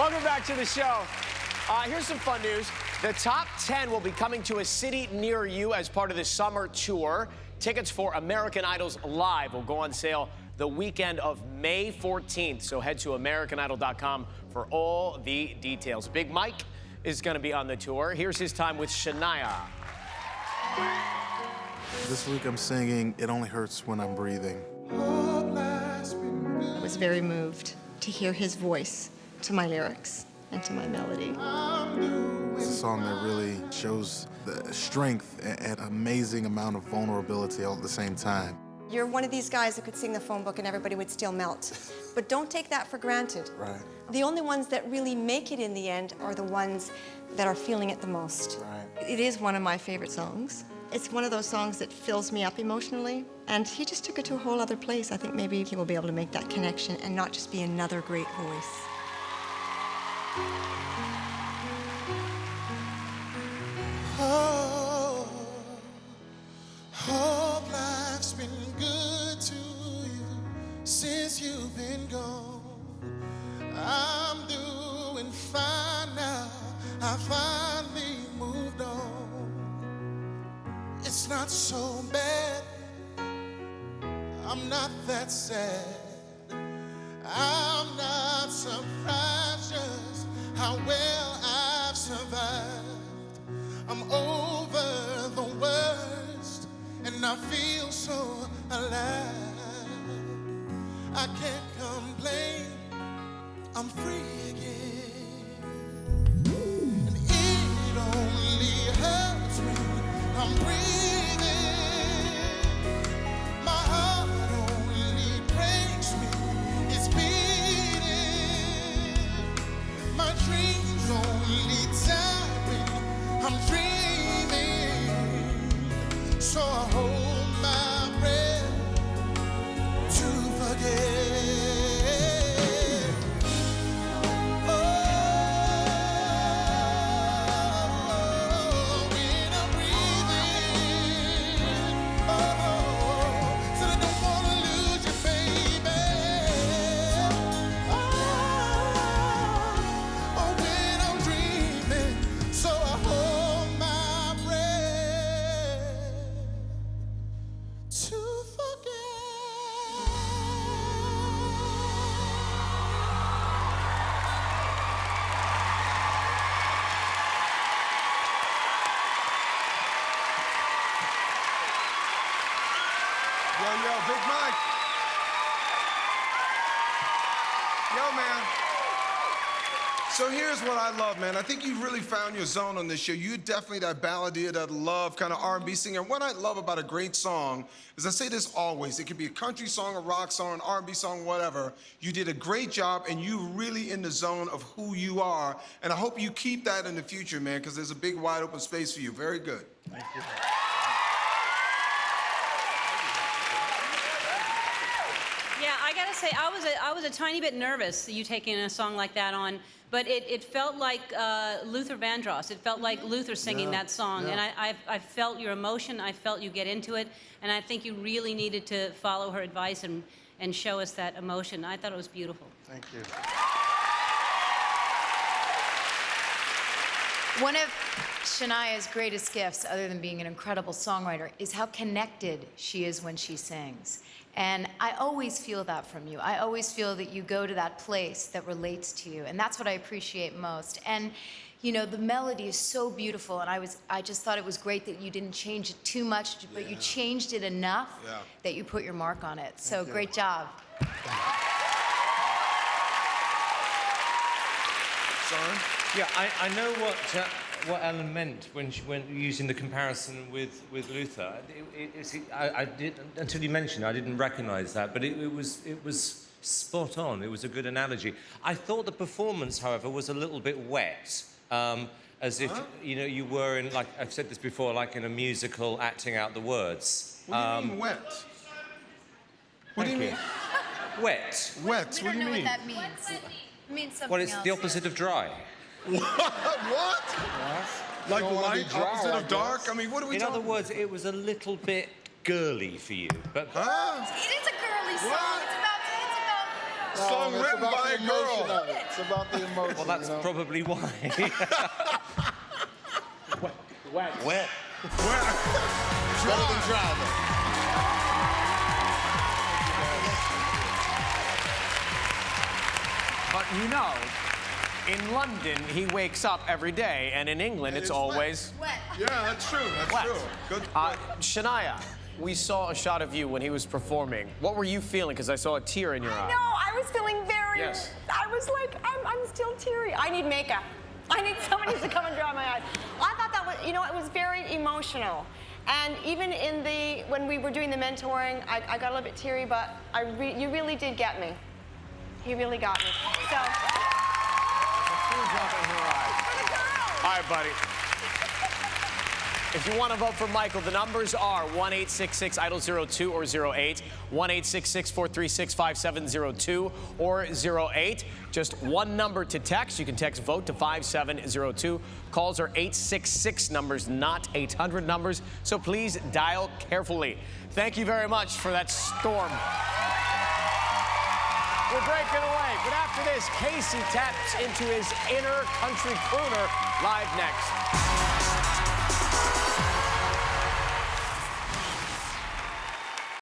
Welcome back to the show. Here's some fun news. The top 10 will be coming to a city near you as part of the summer tour. Tickets for American Idol's Live will go on sale the weekend of May 14th. So head to AmericanIdol.com for all the details. Big Mike is going to be on the tour. Here's his time with Shania. This week I'm singing It Only Hurts When I'm Breathing. I was very moved to hear his voice to my lyrics and to my melody. It's a song that really shows the strength and amazing amount of vulnerability all at the same time. You're one of these guys that could sing the phone book and everybody would still melt. But don't take that for granted. Right. The only ones that really make it in the end are the ones that are feeling it the most. Right. It is one of my favorite songs. It's one of those songs that fills me up emotionally, and he just took it to a whole other place. I think maybe he will be able to make that connection and not just be another great voice. Oh, hope life's been good to you since you've been gone. I'm doing fine now. I finally moved on. It's not so bad. I'm not that sad. I'm not surprised just how well I've survived. I'm over the worst, and I feel so alive. I can't complain, I'm free again. And it only hurts when I'm breathing. My heart only breaks when it's beating. My dreams only die when I'm dreaming. So I hold my breath to forget. Yo, Big Mike. Yo, man. So here's what I love, man. I think you've really found your zone on this show. You're definitely that balladeer, that love kind of R&B singer. What I love about a great song is I say this always. It could be a country song, a rock song, an R&B song, whatever. You did a great job, and you're really in the zone of who you are. And I hope you keep that in the future, man, because there's a big, wide open space for you. Very good. Thank you. Yeah, I gotta say, I was a tiny bit nervous, you taking a song like that on, but it felt like Luther Vandross. It felt like Luther singing that song, and I felt your emotion, I felt you get into it, and I think you really needed to follow her advice and show us that emotion. I thought it was beautiful. Thank you. One of Shania's greatest gifts, other than being an incredible songwriter, is how connected she is when she sings. And I always feel that from you. I always feel that you go to that place that relates to you, and that's what I appreciate most. And you know, the melody is so beautiful, and I just thought it was great that you didn't change it too much, but you changed it enough that you put your mark on it. So great job. Son? Yeah, I know what Ellen meant when she went using the comparison with Luther. I did, until you mentioned it, I didn't recognise that, but it was spot on. It was a good analogy. I thought the performance, however, was a little bit wet, as if you know you were in, like I've said this before, like in a musical, acting out the words. What do you mean wet? What do you mean? Wet. Wet. We What do you don't know mean? what that means. It means something Well, it's else. the opposite of dry. What? Like light, opposite of dark? I mean, what are we In talking other words, it was a little bit girly for you, but Huh? It is a girly song. What? It's about Song it's written about by the a emotion girl. of it. It's about the emotion. Well, that's you know? probably why. Wet. Better than driving. But you know, in London, he wakes up every day, and in England, it's always Wet. Yeah, that's true. That's wet. true. Good. Shania, we saw a shot of you when he was performing. What were you feeling? Because I saw a tear in your eye. No, I was feeling very. Yes. I was like, I'm still teary. I need makeup. I need somebody to come and dry my eyes. I thought that was, you know, it was very emotional. And even when we were doing the mentoring, I got a little bit teary, but you really did get me. You really got me. So. All right, buddy. If you want to vote for Michael, the numbers are 1-866-IDOL-02 or 08, 1-866-436-5702 or 08. Just one number to text. You can text VOTE to 5702. Calls are 866 numbers, not 800 numbers, so please dial carefully. Thank you very much for that storm. We're breaking away, but after this, Casey taps into his inner country crooner live next.